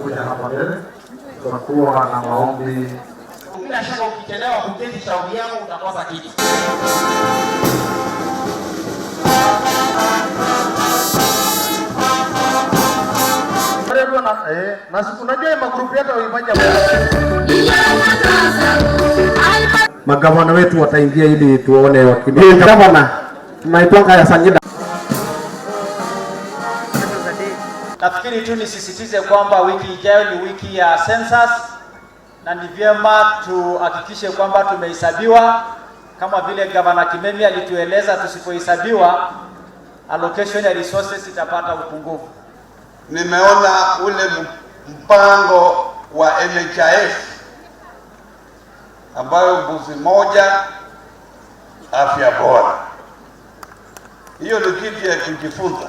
kuja hapa mbele, tutakuwa na maombi. Bila shaka ukichelewa kuketi shauri yako utakosa kiti. Na unajua magrupu yetu waifanya magavana wetu wataingia ili tuone wakili. Gavana tunaitwanga ya Sangida. Nafikiri tu nisisitize kwamba wiki ijayo ni wiki ya census na ni vyema tuhakikishe kwamba tumehesabiwa kama vile Gavana Kimemi alitueleza. Tusipohesabiwa allocation ya resources itapata upungufu. Nimeona ule mpango wa NHIF ambayo mbuzi moja afya bora, hiyo ni kitu ya kujifunza.